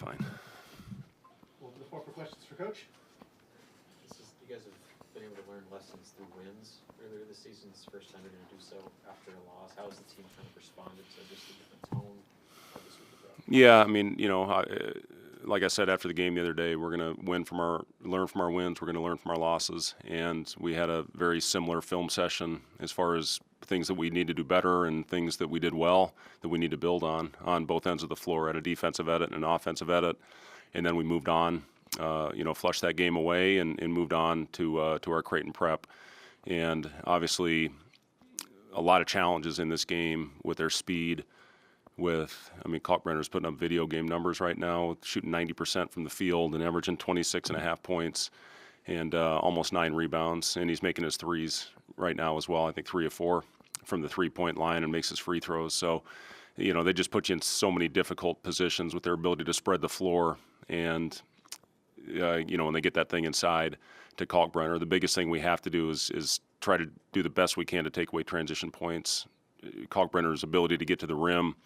fine. We'll open the floor for questions for Coach. You guys have been able to learn lessons through wins earlier this season. It's the first time you're going to do so after a loss. How has the team kind of responded to just the different tone of this week of that? Yeah, I mean, like I said after the game the other day, we're going to learn from our wins. We're going to learn from our losses, and we had a very similar film session as far as things that we need to do better and things that we did well that we need to build on both ends of the floor, at a defensive edit and an offensive edit, and then we moved on. Flushed that game away and moved on to our Creighton prep. And obviously, a lot of challenges in this game with their speed. Kalkbrenner's putting up video game numbers right now, shooting 90% from the field and averaging 26.5 points and almost 9 rebounds. And he's making his threes right now as well. I think 3 of 4 from the three-point line and makes his free throws. So, they just put you in so many difficult positions with their ability to spread the floor. And when they get that thing inside to Kalkbrenner, the biggest thing we have to do is try to do the best we can to take away transition points. Kalkbrenner's ability to get to the rim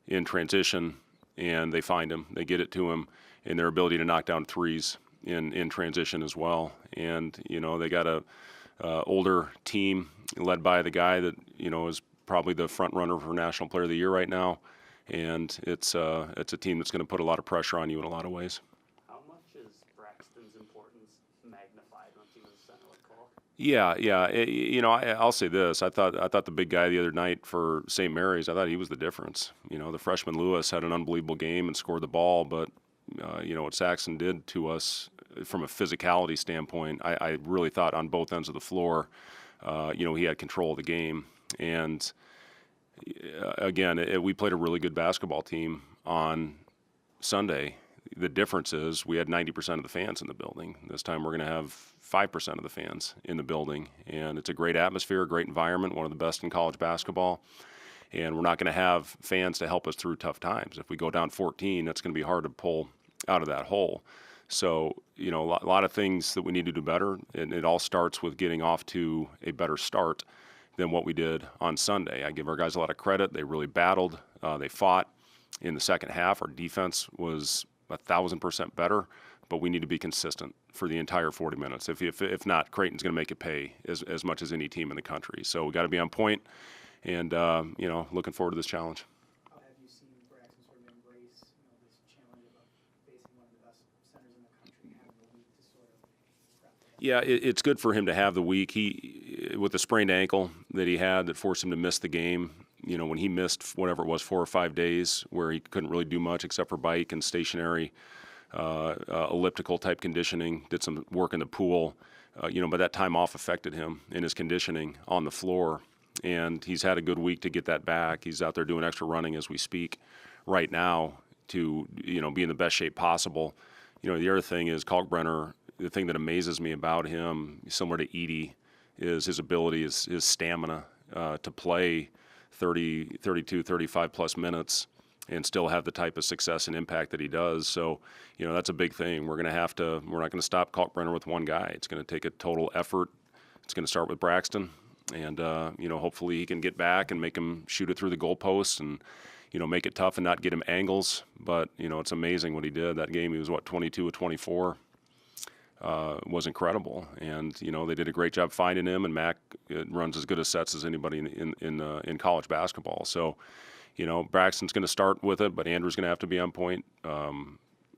in transition, and they find him, they get it to him, and their ability to knock down threes in transition as well. And they got a older team led by the guy that is probably the front runner for National Player of the Year right now, and it's a team that's going to put a lot of pressure on you in a lot of ways. Yeah. I'll say this. I thought the big guy the other night for St. Mary's, I thought he was the difference. The freshman Lewis had an unbelievable game and scored the ball, but what Saxon did to us from a physicality standpoint, I really thought on both ends of the floor, he had control of the game. And again, we played a really good basketball team on Sunday. The difference is we had 90% of the fans in the building. This time we're going to have 5% of the fans in the building. And it's a great atmosphere, a great environment, one of the best in college basketball. And we're not going to have fans to help us through tough times. If we go down 14, that's going to be hard to pull out of that hole. So, a lot of things that we need to do better. And it all starts with getting off to a better start than what we did on Sunday. I give our guys a lot of credit. They really battled. They fought. In the second half, our defense was 1,000% better, but we need to be consistent for the entire 40 minutes. If not, Creighton's going to make it pay as much as any team in the country. So we got to be on point, and looking forward to this challenge. How have you seen Braxton sort of embrace this challenge of facing one of the best centers in the country and having the week to sort of prep? Yeah, it's good for him to have the week. He, with the sprained ankle that he had that forced him to miss the game. When he missed whatever it was 4 or 5 days where he couldn't really do much except for bike and stationary elliptical type conditioning, did some work in the pool, but that time off affected him in his conditioning on the floor. And he's had a good week to get that back. He's out there doing extra running as we speak right now to, be in the best shape possible. The other thing is Kalkbrenner, the thing that amazes me about him, similar to Edey, is his ability, his stamina to play 30, 32, 35 plus minutes and still have the type of success and impact that he does. So, that's a big thing. We're not going to stop Kalkbrenner with one guy. It's going to take a total effort. It's going to start with Braxton. And, hopefully he can get back and make him shoot it through the goalposts and, make it tough and not get him angles. But, it's amazing what he did. That game, he was, 22 of 24. Was incredible, and they did a great job finding him. And Mac runs as good a sets as anybody in college basketball. So, Braxton's going to start with it, but Andrew's going to have to be on point.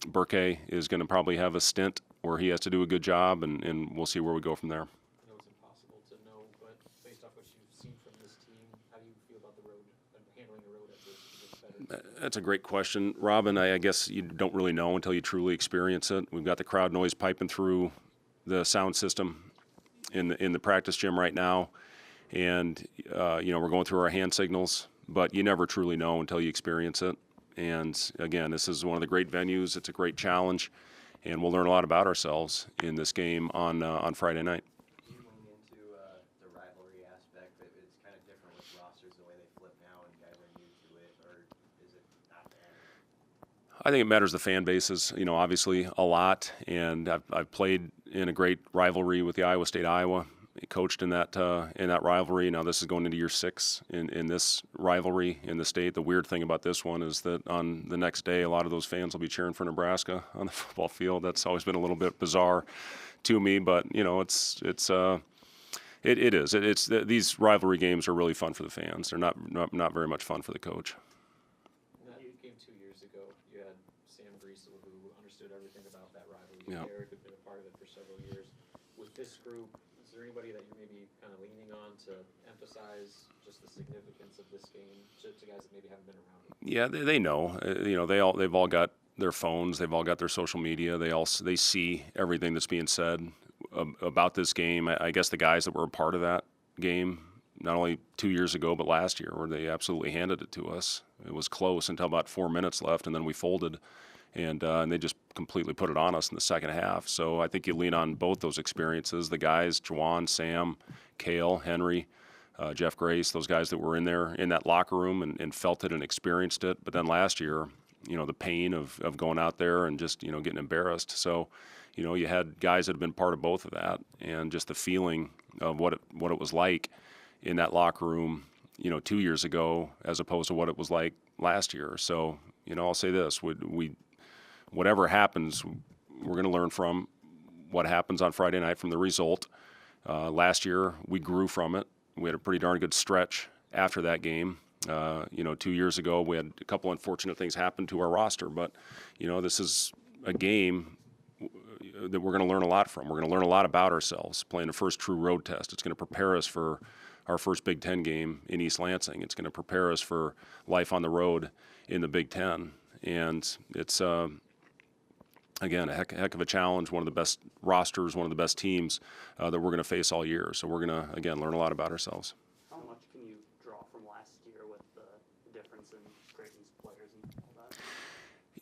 Burke is going to probably have a stint where he has to do a good job, and we'll see where we go from there. I know it's impossible to know, but based off what you've seen from this team, how do you feel about the road and handling the road at this better? That's a great question, Robin. I guess you don't really know until you truly experience it. We've got the crowd noise piping through the sound system in the practice gym right now, and we're going through our hand signals. But you never truly know until you experience it. And again, this is one of the great venues. It's a great challenge, and we'll learn a lot about ourselves in this game on Friday night. Going into the rivalry aspect, it's kind of different with rosters the way they flip now, and guys are new to it, or is it not that? I think it matters the fan bases, obviously a lot. And I've played in a great rivalry with the Iowa State-Iowa, coached in that rivalry. Now this is going into year 6 in this rivalry in the state. The weird thing about this one is that on the next day, a lot of those fans will be cheering for Nebraska on the football field. That's always been a little bit bizarre to me, but it is. These rivalry games are really fun for the fans. They're not very much fun for the coach. In that game 2 years ago, you had Sam Griesel, who understood everything about that rivalry. Yeah. Eric had been a part of it for several years. With this group, is there anybody that you're maybe kind of leaning on to emphasize just the significance of this game to guys that maybe haven't been around it? Yeah, they know. They've all got their phones. They've all got their social media. They see everything that's being said about this game. I guess the guys that were a part of that game, not only 2 years ago but last year, where they absolutely handed it to us. It was close until about 4 minutes left, and then we folded, and they just completely put it on us in the second half. So I think you lean on both those experiences. The guys, Juwan, Sam, Cale, Henry, Jeff Grace, those guys that were in there in that locker room and felt it and experienced it. But then last year, the pain of going out there and just, getting embarrassed. So, you had guys that had been part of both of that, and just the feeling of what it was like in that locker room, 2 years ago, as opposed to what it was like last year. So, I'll say this: whatever happens, we're going to learn from what happens on Friday night from the result. Last year, we grew from it. We had a pretty darn good stretch after that game. 2 years ago, we had a couple unfortunate things happen to our roster, but this is a game that we're going to learn a lot from. We're going to learn a lot about ourselves playing the first true road test. It's going to prepare us for our first Big Ten game in East Lansing. It's going to prepare us for life on the road in the Big Ten. And it's, again, a heck of a challenge, one of the best rosters, one of the best teams that we're going to face all year. So we're going to, again, learn a lot about ourselves. How much can you draw from last year with the difference in Creighton's players and all that?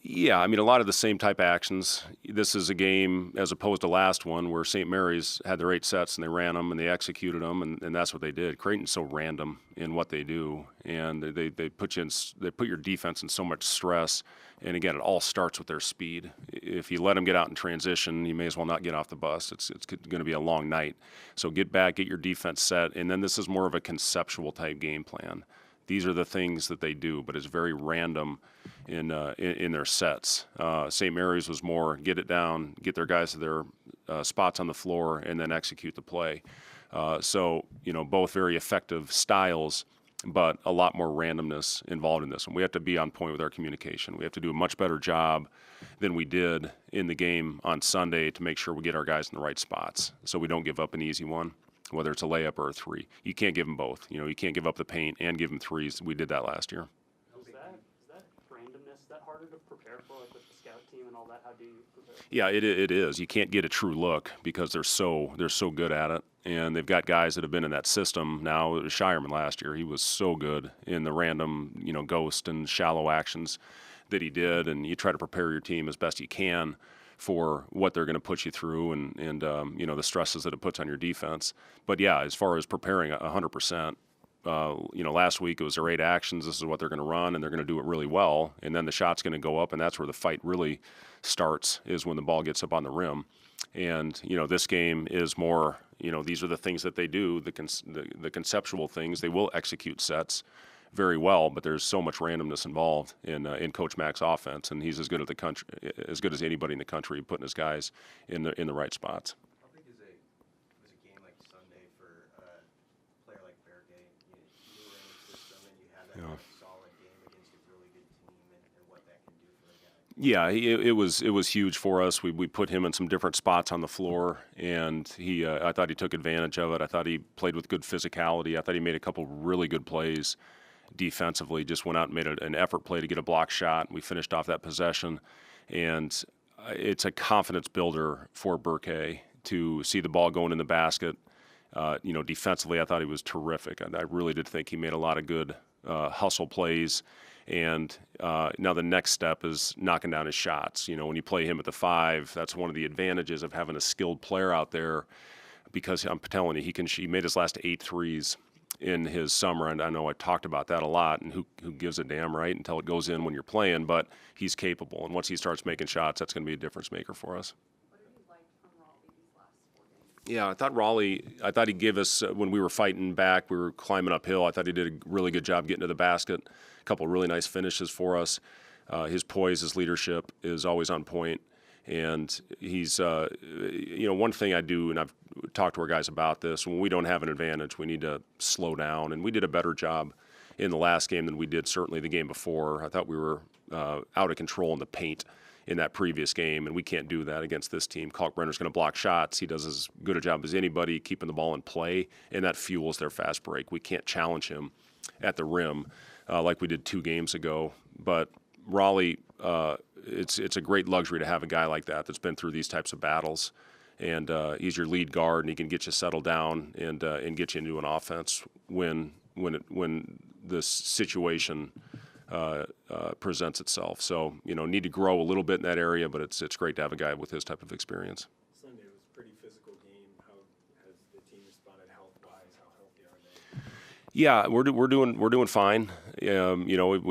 Yeah, a lot of the same type actions. This is a game, as opposed to last one, where St. Mary's had their 8 sets and they ran them and they executed them, and that's what they did. Creighton's so random in what they do, and they put your defense in so much stress. And again, it all starts with their speed. If you let them get out in transition, you may as well not get off the bus. It's going to be a long night. So get back, get your defense set, and then this is more of a conceptual type game plan. These are the things that they do, but it's very random in their sets. St. Mary's was more get it down, get their guys to their spots on the floor, and then execute the play. So both very effective styles, but a lot more randomness involved in this one. We have to be on point with our communication. We have to do a much better job than we did in the game on Sunday to make sure we get our guys in the right spots so we don't give up an easy one, whether it's a layup or a three. You can't give them both. You can't give up the paint and give them threes. We did that last year. Is that randomness, that harder to prepare for, like with the scout team and all that? How do you prepare? Yeah, it is. You can't get a true look because they're so good at it, and they've got guys that have been in that system now. It was Shireman last year. He was so good in the random, ghost and shallow actions that he did, and you try to prepare your team as best you can for what they're going to put you through and the stresses that it puts on your defense. But yeah, as far as preparing 100%, last week it was their 8 actions. This is what they're going to run, and they're going to do it really well. And then the shot's going to go up, and that's where the fight really starts, is when the ball gets up on the rim. And this game is more, these are the things that they do, the conceptual things. They will execute sets very well, but there's so much randomness involved in Coach Mack's offense, and he's as good as anybody in the country, putting his guys in the right spots. How big was a game like Sunday for a player like Bergay? You were in the system and you had that kind of solid game against a really good team, and what that can do for a guy. Yeah, it was huge for us. We put him in some different spots on the floor, and I thought he took advantage of it. I thought he played with good physicality. I thought he made a couple really good plays defensively. Just went out and made an effort play to get a block shot. We finished off that possession, and it's a confidence builder for Berkay to see the ball going in the basket. Defensively, I thought he was terrific. I really did think he made a lot of good hustle plays. And now the next step is knocking down his shots. When you play him at the 5, that's one of the advantages of having a skilled player out there, because I'm telling you, he made his last 8 threes in his summer, and I know I talked about that a lot, and who gives a damn, right, until it goes in when you're playing, but he's capable, and once he starts making shots, that's going to be a difference maker for us. What have you liked from Raleigh these last 4 Yeah, I thought he gave us, when we were fighting back, we were climbing uphill, I thought he did a really good job getting to the basket. A couple of really nice finishes for us. His poise, his leadership is always on point. And he's, one thing I do, and I've talked to our guys about this, when we don't have an advantage, we need to slow down. And we did a better job in the last game than we did certainly the game before. I thought we were out of control in the paint in that previous game, and we can't do that against this team. Kalkbrenner's going to block shots. He does as good a job as anybody keeping the ball in play, and that fuels their fast break. We can't challenge him at the rim like we did 2 games ago. But Raleigh, it's a great luxury to have a guy like that that's been through these types of battles, and he's your lead guard, and he can get you settled down and get you into an offense when the situation presents itself. So, need to grow a little bit in that area, but it's great to have a guy with his type of experience. Sunday was a pretty physical game. How has the team responded health-wise? How healthy are they? Yeah, we're doing fine. We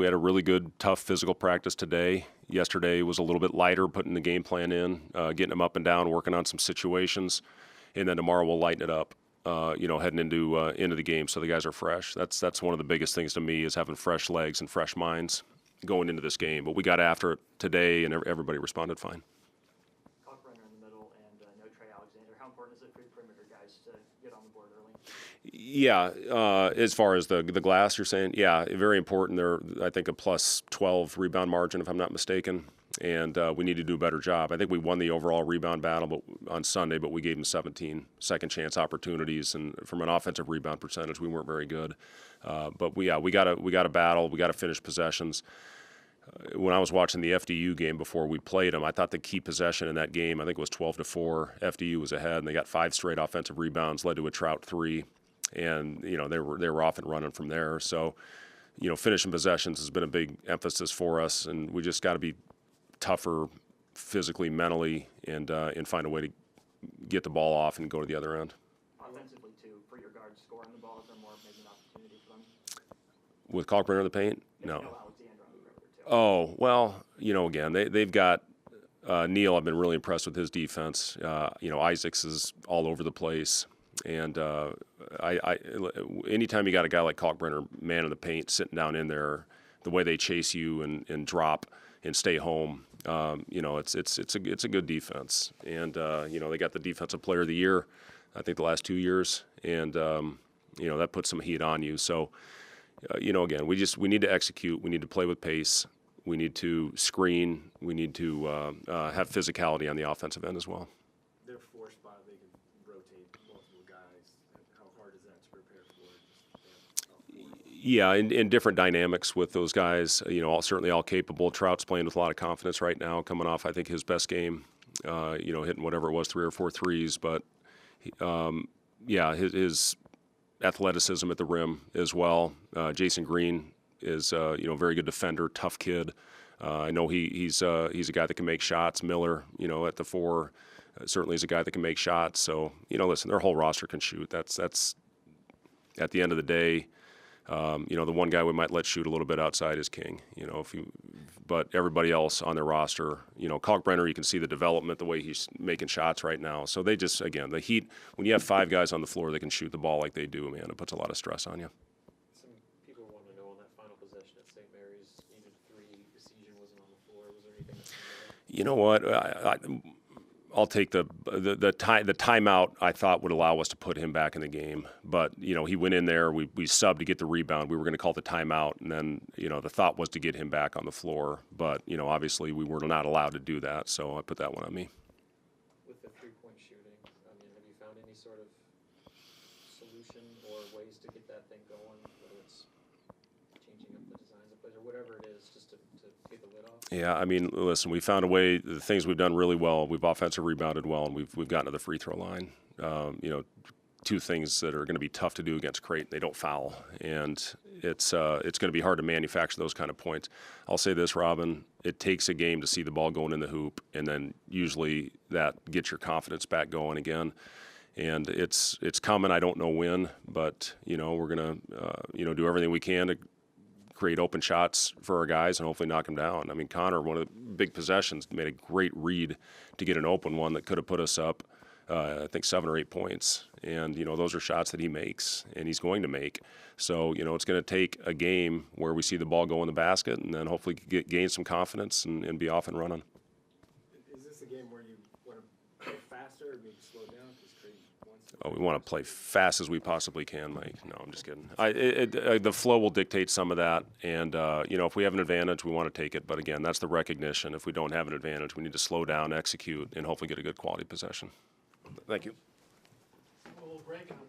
had a really good, tough physical practice today. Yesterday was a little bit lighter, putting the game plan in, getting them up and down, working on some situations, and then tomorrow we'll lighten it up. Heading into the game, so the guys are fresh. That's one of the biggest things to me, is having fresh legs and fresh minds going into this game. But we got after it today, and everybody responded fine. Kalkbrenner in the middle and no Trey Alexander. How important is it for your perimeter guys to get on the board early? Yeah, as far as the glass, you're saying, yeah, very important. They're, I think, a plus 12 rebound margin, if I'm not mistaken. And we need to do a better job. I think we won the overall rebound battle on Sunday, but we gave them 17 second chance opportunities, and from an offensive rebound percentage, we weren't very good. But we got to battle. We got to finish possessions. When I was watching the FDU game before we played them, I thought the key possession in that game, I think it was 12-4. FDU was ahead, and they got 5 straight offensive rebounds, led to a Trout 3, and they were off and running from there. So, finishing possessions has been a big emphasis for us, and we just got to be tougher physically, mentally, and find a way to get the ball off and go to the other end. Offensively, too, for your guards scoring the ball, is there more maybe an opportunity for them? With Kalkbrenner in the paint? No. Alexander on the perimeter, too. Oh, well, again, they've got Neal. I've been really impressed with his defense. Isaacs is all over the place. And anytime you got a guy like Kalkbrenner, man in the paint, sitting down in there, the way they chase you and drop and stay home, it's a good defense. And they got the Defensive Player of the Year, I think, the last 2 years, and that puts some heat on you. So, again, we need to execute. We need to play with pace. We need to screen. We need to have physicality on the offensive end as well. Their 4 spot, they can rotate multiple guys. How hard is that to prepare for? Yeah, in different dynamics with those guys, certainly all capable. Trout's playing with a lot of confidence right now, coming off, I think, his best game, hitting whatever it was, 3 or 4 threes. But, his athleticism at the rim as well. Jason Green is, very good defender, tough kid. I know he's a guy that can make shots. Miller, at the 4, certainly is a guy that can make shots. So, listen, their whole roster can shoot. That's at the end of the day. The one guy we might let shoot a little bit outside is King. But everybody else on their roster, Kalkbrenner, you can see the development, the way he's making shots right now. So they just, again, the heat. When you have 5 guys on the floor that can shoot the ball like they do, man, it puts a lot of stress on you. Some people want to know on that final possession at St. Mary's, needed 3, Decision wasn't on the floor. Was there anything that You know what? I'll take the timeout. I thought would allow us to put him back in the game, but he went in there. We subbed to get the rebound. We were going to call the timeout, and then the thought was to get him back on the floor. But obviously we were not allowed to do that, so I put that one on me. with the 3-point shooting? Have you found any sort of solution or ways to get that thing going, whether it's changing up the designs of plays or whatever it is, just to get the lid off? Yeah, listen, we found a way. The things we've done really well, we've offensive rebounded well, and we've gotten to the free throw line. 2 things that are going to be tough to do against Creighton. They don't foul, and it's going to be hard to manufacture those kind of points. I'll say this, Robin, it takes a game to see the ball going in the hoop, and then usually that gets your confidence back going again. And it's coming. I don't know when, but we're going to do everything we can to create open shots for our guys and hopefully knock them down. Connor, one of the big possessions, made a great read to get an open one that could have put us up I think 7 or 8 points. And, those are shots that he makes and he's going to make. So, it's going to take a game where we see the ball go in the basket and then hopefully gain some confidence and be off and running. Is this a game where you want to play faster or maybe slow down? Because Creighton wants to. Oh, we want to play fast as we possibly can, Mike. No, I'm just kidding. The flow will dictate some of that. And, if we have an advantage, we want to take it. But again, that's the recognition. If we don't have an advantage, we need to slow down, execute, and hopefully get a good quality possession. Thank you. A little break and